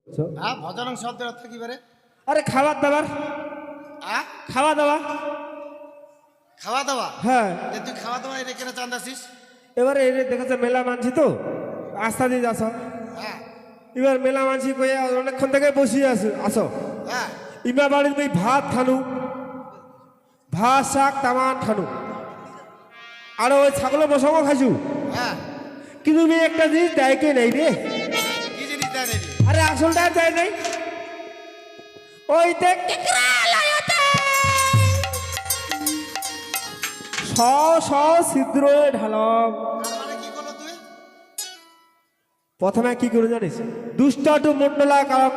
হ্যাঁ ভজনং শব্দের অর্থ কি বারে? আরে খাবার দাবার, খাওয়া দাওয়া। খাওয়া দাওয়া? হ্যাঁ। তুই খাওয়া দাওয়া এটা কেন চান্দাছিস? এবারে এই দেখেছে মেলা মানছি তো আস্থা দিয়ে যাস। হ্যাঁ এবার মেলা মানছি কইয়া অনেকক্ষণ থেকে বসিয়ে আসো। হ্যাঁ ইমা বাড়ির ওই ভাত খানু, ভাত শাক তামান খানু, আর ওই ছাগলের বসাবো খাইছু। হ্যাঁ কিন্তু মেয়ে একটা জিনিস দেয় কে নেই রে। কি জিনিস দেয় নাকি? আরে আসলটা দেয় নাই। ওই দেখ ছিদ্র ঢালম। মানে কি করলো তুই? প্রথমে কি করে জানিস? দুষ্টাটু মন্ডলা কারক।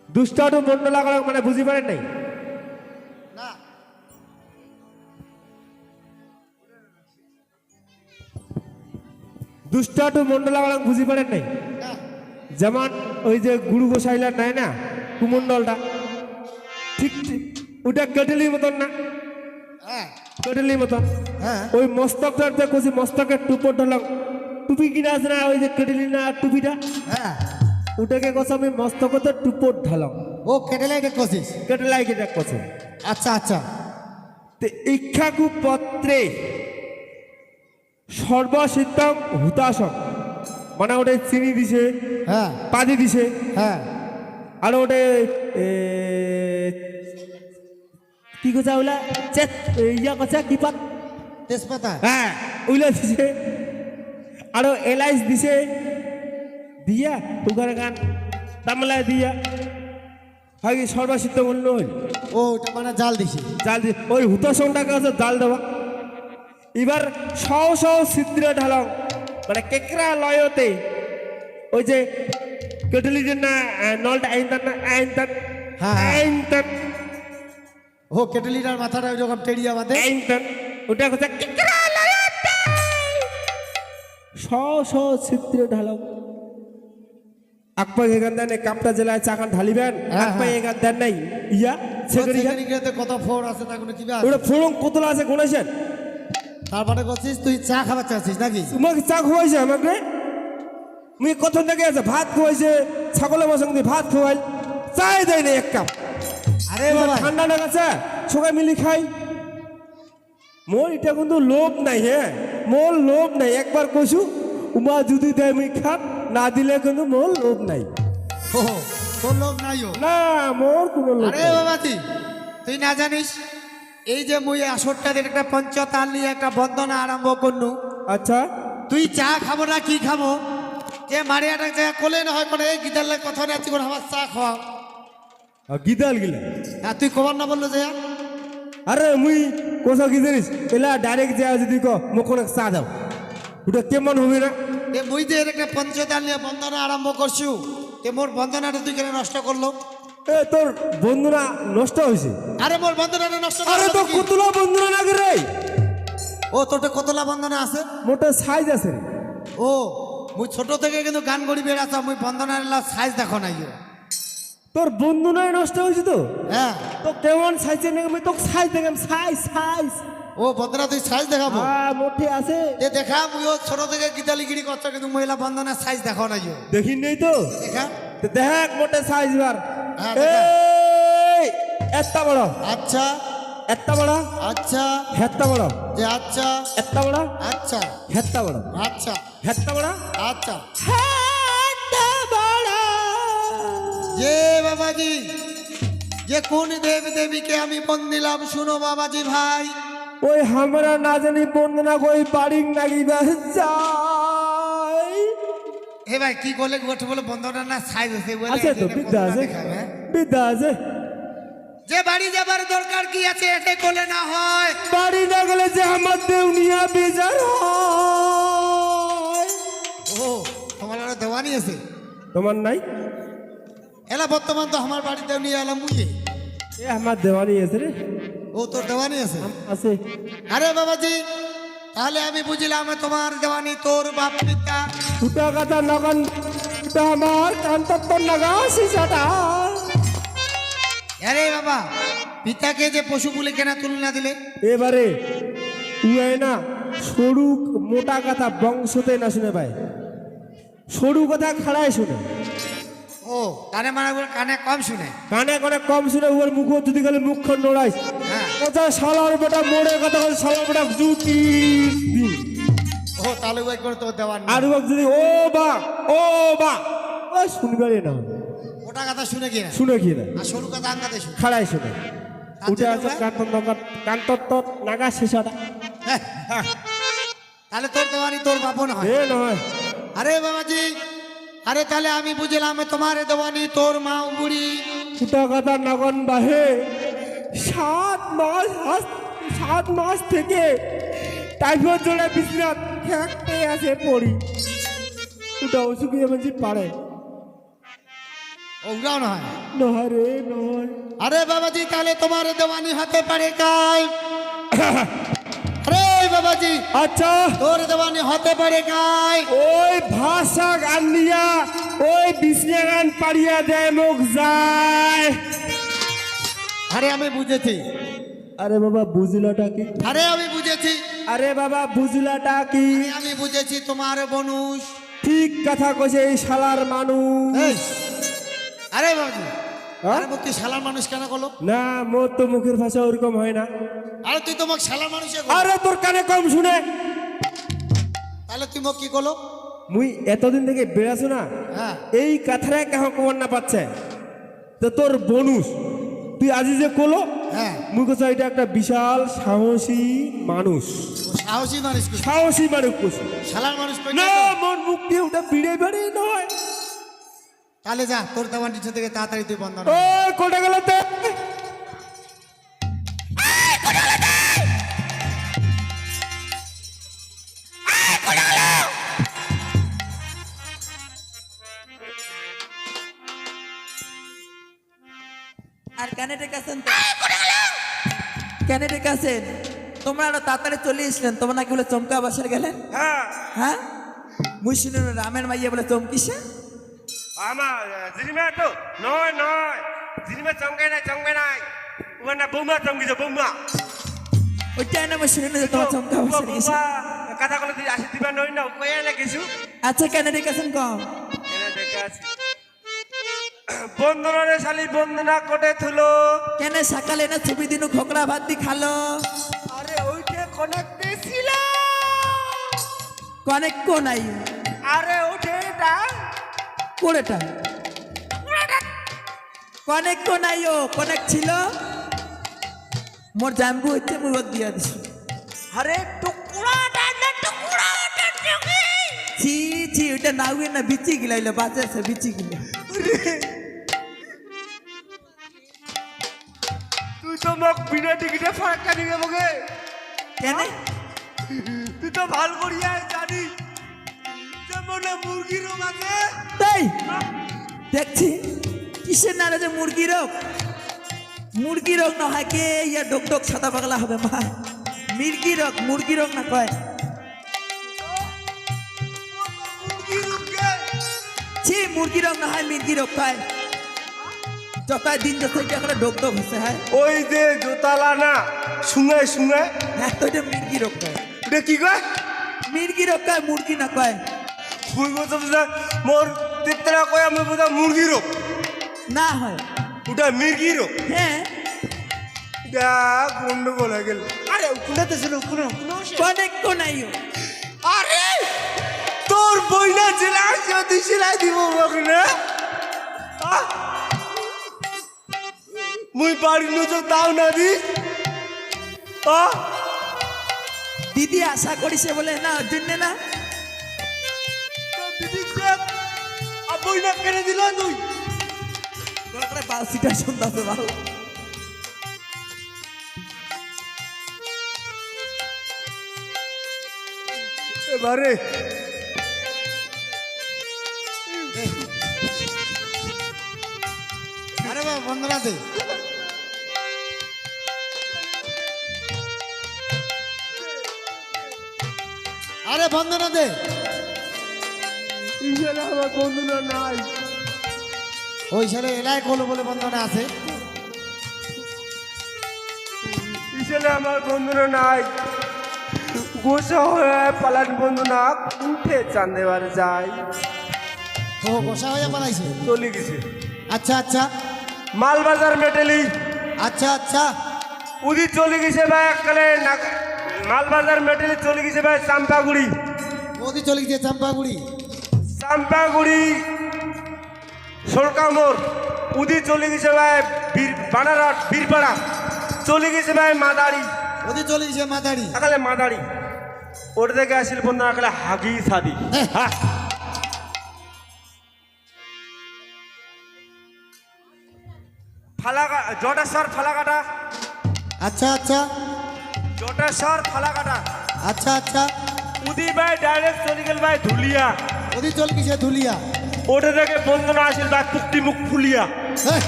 দুষ্টাটু মন্ডলা কারক মানে বুঝি পারেন নাই? না দুষ্টাটু মন্ডলা কারক বুঝি পারেন নাই? না যেমন ওই যে গুরু গোসাইলার নাই না কুমন্ডলটা, ঠিক ঠিক ওটা কেটেলির মতন না? হ্যাঁ কেটেলির মতন। হ্যাঁ ওই মস্তকটা কছি মস্তকের টুপর ঢালাম। টুপি কিনা আছে না ওই যে কেটেলি না টুপিটা, হ্যাঁ ওটাকে কছে আমি মস্তকতে টুপর ঢালাম। ও কেটেলাই দেখছিস? কেটেলাই কেটে কছে। আচ্ছা আচ্ছা তে ইক্ষাকু পত্রে সর্বসিদ্ধং হুতাসন মানে ওটা চিনি দিছে, হ্যাঁ পাদি দিছে, হ্যাঁ আর ওটা কি কথা ওলা চেত ইয়া কথা কি পাত, তেজপাতা হ্যাঁ ওইলা দিছে, আরো এলাইচ দিছে দিয়া ওখানে গান তামলা দিয়া হয় সর্বসিদ্ধ মূল্য হইল। ও ওটা মানে জাল দিছি। জাল দিয়ে ওই হুতাসনটাকে হচ্ছে জাল দেওয়া। এবার ছিদ্র ঢালাম মানে কেকরা লয়তে ওই যে কেটলির না নলটা আইনতান না আইনতান হ্যাঁ, হ্যাঁ। আইনতান ও কেটেলিটার মাথাটা যখন টেরিয়া বাঁধে আইনতান ওটা হচ্ছে কেকরা লয়তে ছিদ্র ঢালাম। আকপাই এখান দেন কাপটা জেলায় চাকান ঢালিবেন, হ্যাঁ, আকপাই হ্যাঁ। এখান দেন নাই ইয়া সেখানে সেখানে কত ফোর আছে তা কোনো কি আছে? ওটা ফোড়ং কতলা আছে গুনেছেন? তারপরে করছিস তুই চা খাবার চাচ্ছিস নাকি? তোমাকে চা খুয়াইছে আমাকে? মুই কত থেকে আছে ভাত খুয়াইছে, ছাগলের মাংস দিয়ে ভাত খুয়াইল, চাই দেয় না এক কাপ। আরে বাবা ঠান্ডা না গেছে সবাই মিলি খাই। মোর এটা কিন্তু লোভ নাই, হ্যাঁ মোর লোভ নাই। একবার কইছু উমা যদি দেয় মুই খাপ, না দিলে কিন্তু মোর লোভ নাই। ও তোর লোক নাইও? না মোর কোনো লোভ আরে নাই। বাবাজি তুই না জানিস এই যে মুই আসরটা দিয়ে একটা পঞ্চতাল নিয়ে একটা বন্দনা আরম্ভ করনু। আচ্ছা তুই চা খাবো না কি খাবো? যে মারিয়াটা যে কোলে না হয় করে এই গিদালের কথা না তুই আমার চা খাওয়া। গিদাল গিলা আর তুই কবার না বললো যে আরে মুই কোথাও কি জানিস এলা ডাইরেক্ট যা যদি ক মোক কোনো চা দাও, ওটা কেমন হবে না? এ মুই যে এর একটা পঞ্চতাল নিয়ে বন্দনা আরম্ভ করছু, এ মোর বন্দনাটা তুই কেন নষ্ট করলো? এ তোর বন্ধুরা নষ্ট হয়েছে। আরে মোর বন্দনাটা নষ্ট আরে করলো তো কি? কতলা বন্ধুরা না রে? ও তোরটা কতলা বন্দনা আছে? মোটা সাইজ আছে রে। ও মুই ছোট থেকে কিন্তু গান গড়ি বেড়াচ্ছ, মুই বন্দনার সাইজ দেখো নাই। তোর বন্ধু নয় নষ্ট হয়েছে তো? হ্যাঁ তো কেমন সাইজে নেই আমি তোকে সাইজ দেখাম, সাইজ সাইজ। ও বন্দনা তুই সাইজ দেখাবো? হ্যাঁ মোটে আছে। এ দেখা মুইও ছোট থেকে গীতালিগিরি করছো কিন্তু মহিলা বন্দনার সাইজ দেখো নাই। দেখি নেই তো? দেখা তো দেখ মোটে সাইজ বার। হ্যাঁ, দেখা। এই এত বড়, আচ্ছা এত বড়, আচ্ছা হেত বড়, যে আচ্ছা এত বড়, আচ্ছা হেত বড়, আচ্ছা হেত বড়, আচ্ছা হেত বড়। যে বাবাজি যে কোন দেব দেবীকে আমি বন্দিলাম শুনো বাবাজি ভাই। ওই আমরা না জানি বন্দনা কই বাড়িং নাগিবা যাই। হে ভাই কি করলে গোটে বলে বন্দনা না সাইজ আছে বলে আছে তো এটা বিদ্যা বন্দনা আছে, দেখাবে, হ্যাঁ? বিদ্যা আছে। যে বাড়ি যাবার দরকার কি আছে এতে করলে না হয়? বাড়ি না গেলে যে আমার দেউনিয়া বেজার হয়। ও তোমার আরো দেওয়ানি আছে? তোমার নাই? এলা বর্তমান তো আমার বাড়িতে নিয়ে এলাম মুই। এ আমার দেওয়ানি আছে রে। ও তোর দেওয়ানি আছে? আছে। আরে বাবাজি তাহলে আমি বুঝলাম তোমার দেওয়ানি তোর বাপ পিতা। দুটা কথা নগন আমার কান্তত্ব নগা সিসাটা। আরে বাবা পিতাকে যে পশু বলে কেনা তুলনা দিলে? এবারে উয়ে না সরু মোটা কথা বংশতে না শুনে ভাই, সরু কথা খাড়ায় শুনে, ও কানে মানে কানে কম শুনে। কানে কানে কম শুনে ওর মুখ যদি গেলে মুখখন নড়াইস, হ্যাঁ কথা শালার বেটা মোড়ে কথা বলে শালার বেটা জুতি দিন। ও তাহলে ওই করে তো দেওয়ার নেই। আর ও যদি ও বা ও শুনবে না, ওটা কথা শুনে কি না, শুনে কি না, আর সরু কথা আঙ্গাতে শুনে। খাড়ায় শুনে উঠে আছে ভাই? কান্তর নাগা শেষাটা তাহলে তোর দেওয়ানি তোর বাপন হয়। এ নয়। আরে বাবাজি, আরে তাহলে আমি বুঝলাম তোমার দেওয়ানি তোর মা বুড়ি। ফুটা কথা নগন বাহে 7 মাস থেকে টাইফয়েড জোড়া বিছনাত খেকতে আছে পড়ি। ওটা অসুখী এমনজি পারে ওরাও না হয়। নয় রে নয়। আরে বাবাজি তাহলে তোমার দেওয়ানি হতে পারে কাই? আরে বাবাজি আচ্ছা তোর দেওয়ানি হতে পারে কাই? ওই ভাষা গান দিয়া ওই বিছনা গান পাড়িয়া দেয় মুখ যায়। আরে আমি বুঝেছি, আরে বাবা বুঝলাটা কি? আরে আমি বুঝেছি, আরে বাবা বুঝলাটা কি? আমি বুঝেছি তোমার বনুষ। ঠিক কথা কইছে এই শালার মানুষ। এই, আরে বাবাজি হ্যাঁ? আরে মুক্তি শালার মানুষ কেন করলো? না মোর তো মুখের ভাষা ওরকম হয় না। আরে তুই তো মোক শালার মানুষ, আরে তোর কানে কম শুনে। তাহলে তুই মোক কি করলো? মুই এতদিন থেকে বেড়াছো না, হ্যাঁ এই কথাটা কেন কমন না পাচ্ছে তো তোর বনুস তুই আজি যে কলো হ্যাঁ মুই কোথা এটা একটা বিশাল সাহসী মানুষ। ও সাহসী মানুষ কই? সাহসী মানুষ কোথায়? শালার মানুষ কই না না তো? মোর মুখ দিয়ে ওটা বিড়ে বেড়ে নয়। তাহলে যা তোর দেওয়ানি থেকে তাড়াতাড়ি তুই বন্ধ ও কোটা গেল তে আর কেনে ডেকেছেন তো? কেনে ডেকেছেন? তোমরা আরো তাড়াতাড়ি চলে এসলেন, তোমরা নাকি বলে চমকা বাসার গেলেন? হ্যাঁ হ্যাঁ মুই শুনেন রামের মাইয়া বলে চমকিছে। আমার জিনিমা তো নয় নয় জিনিমা চমকে নাই ওখানে বৌমা চমকিছে বৌমা ওইটাই না মুই শুনেন যে তোমার চমকা বাসার গেছে। কথা বলে তুই আসি দিবা নই না কই না কিছু আচ্ছা কেনে ডেকেছেন কম? এনে দেখে আছি বন্ধনা রে শালি বন্দনা কোটে থুলো। কেনে সকালে না ছবি দিনু খোকরা ভাত দি খালো? আরে ওইটা কনেক্টে ছিল। কনেক কো নাই? আরে ওঠে এটা কোড়েটা কনেক কো নাই? ও কনেক ছিল মোর জাম্বু হইতে মুই ওর দিয়া দিছি। আরে টুকরাটা না টুকরাটা টুকি ছি ছি ওইটা নাউয়ে না বিচি গিলাইলো বাজাছে বিচি গিলা। তুই তো মোক বিনা টিকিটে ফারাক্কা দিবে মগে কেনে? তুই তো ভাল করিয়া জানি যেমন মুরগি রোগ আছে তাই দেখছি কিসের নারে যে মুরগি রোগ? মুরগি রোগ না হয় কে ইয়া ডক ডক সাদা পাগলা হবে মা। মুরগি রোগ না কয়। মুরগি রোগকে ছি মুরগি রোগ না হয় মির্গি রোগ কয়। যতই দিন যত করে ডক ডক হচ্ছে হ্যাঁ ওই যে জোতালা না শুনে শুনে হ্যাঁ তো এটা মির্গি রোগ কয়। এটা কি কয় মির্গি রোগ কয় মুরগি না কয়। ফুল বলতে মোর তেতরা কয় আমি বোঝা মুরগি রোগ না হয় ওটা মির্গি রোগ। হ্যাঁ এটা গন্ডগোল হয়ে গেল। আরে ওখানে ছিল ওখানে কনেক কো নাই? ও আরে তোর বইনা জেলা যদি সেলাই দিব ওখানে মুই বাড়ি নজর দাও না দি দিদি আশা করিছে বলে না ওর জন্যে না। দিদি বইনা কেনে দিল তুই তোরা করে বালসিটা শুনতাছে ভালো। এবারে আরে বাবা বন্ধনা দে। আরে বন্ধনা দে। ইশালা আমার বন্ধুরা নাই। ওই ছেলে এলাই করলো বলে বন্ধনা আছে। ইশালা আমার বন্ধুরা নাই। গোসা হয়ে পালান বন্ধু না উঠে চান্দেবার যায় ও বসা হয়ে পালাইছে। চলে গেছে আচ্ছা আচ্ছা মালবাজার মেটেলি আচ্ছা আচ্ছা উদি চলে গেছে ভাই এককালে মালবাজার মেটেলি চলে গেছে ভাই চাম্পাগুড়ি মোদি চলে গেছে চাম্পাগুড়ি। চাম্পাগুড়ি সরকামোর উদি চলে গেছে ভাই বানারহাট বীরপাড়া চলে গেছে ভাই মাদারি মোদি চলে গেছে মাদারি। একালে মাদারি ওর থেকে আসিল বন্ধু একালে হাগি সাদি হ্যাঁ ফালাকা জটেশ্বর ফালাকাটা আচ্ছা আচ্ছা জটেশ্বর ফালাকাটা আচ্ছা আচ্ছা উদি ভাই ডাইরেক্ট চলে গেল ভাই ধুলিয়া মোদি চলে গেছে ধুলিয়া। ওটা থেকে বন্ধনা আসিল ভাই পুক্তি মুখ ফুলিয়া হ্যাঁ।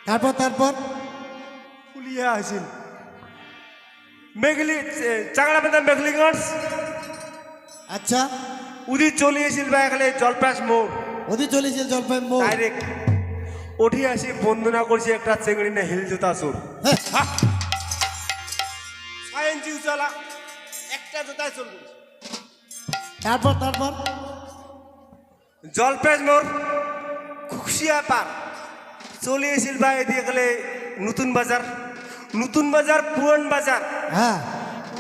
তারপর তারপর ফুলিয়া আসিল মেঘলি চাংড়া পেতাম মেঘলিগঞ্জ আচ্ছা উদি চলে এসিল ভাই এখানে জলপাস মোড় মোদি চলে গেছে জলপাই মোড়। ডাইরেক্ট উঠি আসি বন্দনা করছি একটা চেংড়ি না হিল জুতা চোর হ্যাঁ। 6 ইঞ্চি উচালা একটা জুতায় চোর করছে তারপর তারপর জলপেশ মোড় খুশিয়া পার চলে এসিল ভাই এদিকে গেলে নতুন বাজার পুরান বাজার হ্যাঁ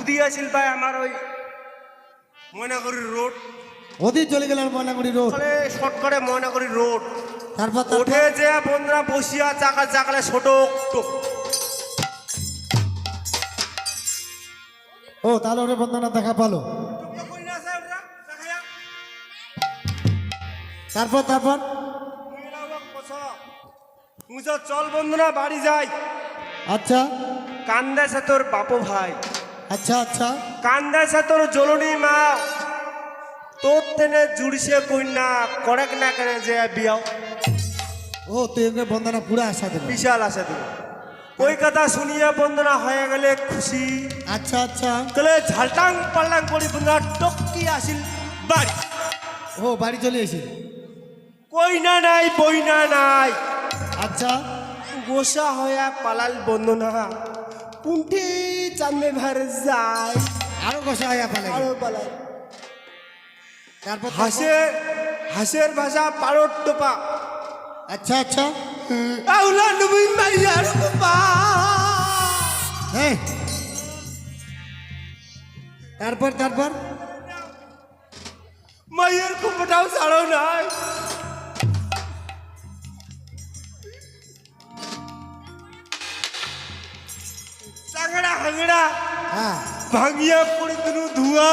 উদি আসিল ভাই আমার ওই ময়নাগুড়ি রোড মোদি চলে গেল ময়নাগুড়ি রোড। তাহলে শর্ট করে ময়নাগুড়ি রোড তারপর ওঠে তারপর যে বন্ধুরা বসিয়া চাকালে ছোট টোক ও তাহলে ওরে বন্দনা দেখা পালো। তারপর তারপর চল বন্ধুরা বাড়ি যাই আচ্ছা কান্দাছে তোর বাপু ভাই আচ্ছা আচ্ছা কান্দাছে তোর জলনী মা তোর তেনে জুড়িছে কন্যা করেক না করে যে বিয়াও ও তুই ওকে বন্দনা পুরো আশা দেবে। বিশাল আছে তুই ওই কথা শুনিয়া বন্দনা হয়ে গেলে খুশি আচ্ছা আচ্ছা তাহলে ঝালটাং পাল্টাং করি বন্ধুরা টকি আসিল বাড়ি ও বাড়ি চলে এসে। কইনা নাই বইনা নাই আচ্ছা গোসা হইয়া পালাল বন্দনা কুন্ঠি চান্দে ভার যায় আরো কষা আয়া পালে। আরো পালাল তারপর হাসের ভাষা পারট টোপা আচ্ছা আচ্ছা আউলা নবী মাইয়ার কোপা হ্যাঁ তারপর তারপর মাইয়ার কোপাটাও ছাড়ো নাই চাংড়া হাংড়া হ্যাঁ ভাঙিয়া পড়ে দিনু ধোয়া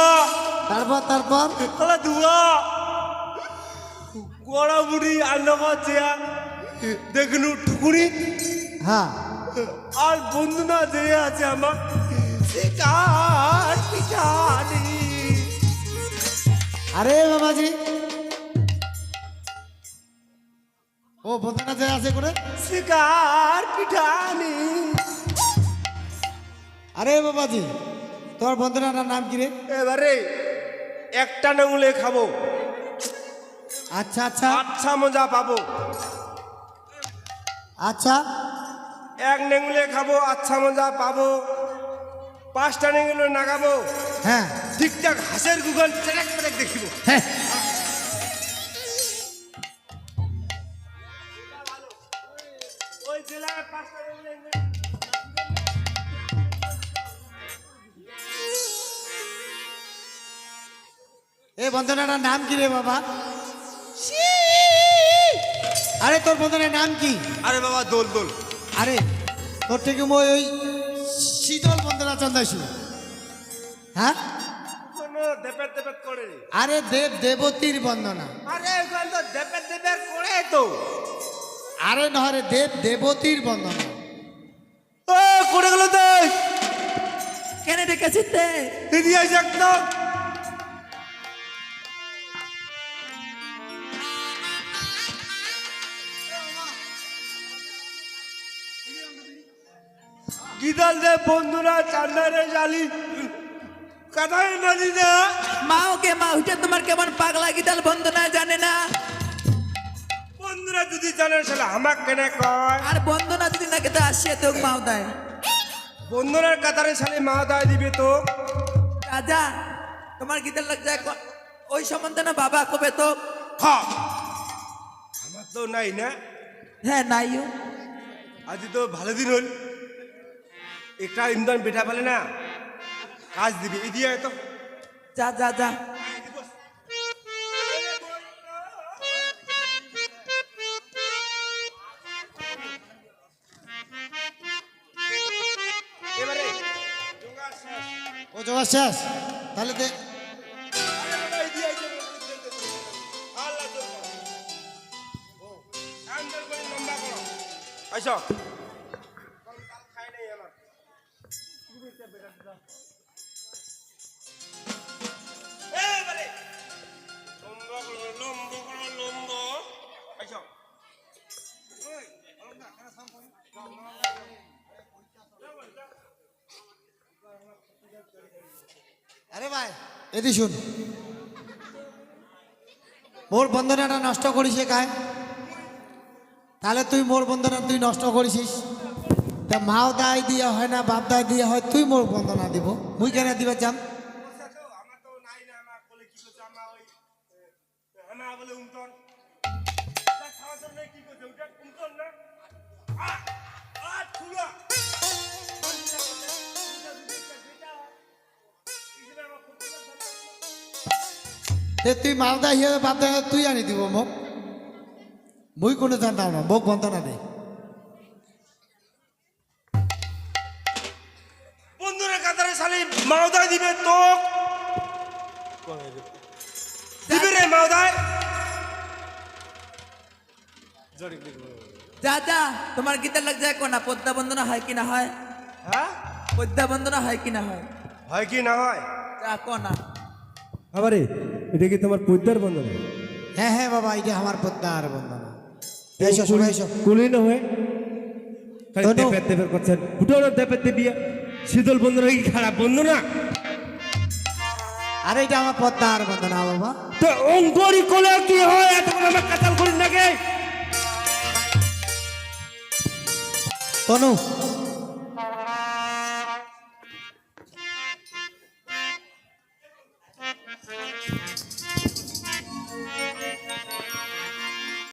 তারপর তারপর তাহলে ধোয়া গোড়া বুড়ি আন্নগা চেয়া দেখনু ঠুকুরি হ্যাঁ আর বন্ধু না যে আছে আমার শিকার পিছানি আরে বাবাজি ও বন্দনা যে আছে করে শিকার পিঠানি আরে বাবাজি তোর বন্দনাটার নাম কি রে? এবারে একটা নেগুলে খাবো আচ্ছা আচ্ছা আচ্ছা মজা পাবো আচ্ছা এক নেগুলে খাবো আচ্ছা মজা পাবো 5টা নেগুলে নাগাবো হ্যাঁ ঠিকঠাক হাসের গুগল ট্রেক ট্রেক দেখিব হ্যাঁ ওই জেলায় 5টা নেগুলে এই বন্দনাটার নাম কি রে বাবা? আরে তোর বন্দনার নাম কি? আরে বাবা দোল দোল আরে তোর থেকে মই ওই শীতল বন্দনা চন্দাইছি। হ্যাঁ দেপের দেপের করে আরে দেব দেবতীর বন্দনা। আরে ওখান তো দেপের দেপের করে তো আরে নহরে দেব দেবতীর বন্দনা। ও করে গেল তো কেন ডেকেছিস তে? দিদি আছে একদম গিদাল দে বন্ধুরা চান্দারে জালি কথাই মানি না মা ওকে মা ওইটা তোমার কেমন পাগলা গিদাল বন্দনা জানে না? বন্ধুরা যদি জানে সেটা আমাকে কেন কয় আর বন্দনা যদি না খেতে আসে তো মাও দেয়। বন্ধনের কাতারে শালি মা দায় দিবে তো রাজা তোমার গীতের লোক যায় ওই সম্বন্ধে না বাবা কবে তো হ্যাঁ আমার তো নাই না হ্যাঁ নাইও আজ তো ভালো দিন হল একটা ইন্ধন বেটা পেলে না কাজ দিবে এই দিয়ে তো যা যা যা এবারে ও জোগাড় শেষ তাহলে দে আইসো আরে ভাই এদি শুন মোর বন্ধনাটা নষ্ট করিস কায় তাহলে তুই মোর বন্ধনা তুই নষ্ট করিস তা মাও দায় দিয়ে হয় না বাপ দায় দিয়ে হয় তুই মোর বন্ধনা দিব মুই কেন দিবে চাম আমার তো নাই না আমার বলে কি করছে আমার ওই আমার বলে উমতন তার সাহায্য নেই কি করছে ওটা উমতন না খুলা তুই মাও দায় হিয়ে বাপ দায় তুই আনি দিব মোক মুই কোনো জানতাম না মোক বন্ধনা দে বন্ধুরা কাতারে শালি মাওদায় দিবে তো দিবে রে মাওদায় যা যা তোমার গীতের লোক যায় কোনা পদ্মা বন্দনা হয় কি না হয় হ্যাঁ পদ্মা বন্দনা হয় কি না হয় হয় কি না হয় যা কোনা আবারে এটা কি তোমার পদ্মার বন্ধন হ্যাঁ হ্যাঁ বাবা এটা আমার পদ্মার বন্ধনা এসো শোনো এসো কুলি না হয়ে খালি তনু। দেপের দেপের করছেন ফুটোর দেপের দেবিয়া শীতল বন্ধন কি খারাপ বন্ধু না আরে এটা আমার পদ্মার বন্ধনা বাবা তো অঙ্করি কোলে কি হয় এত করে আমার কাতাল করি নাকি তনু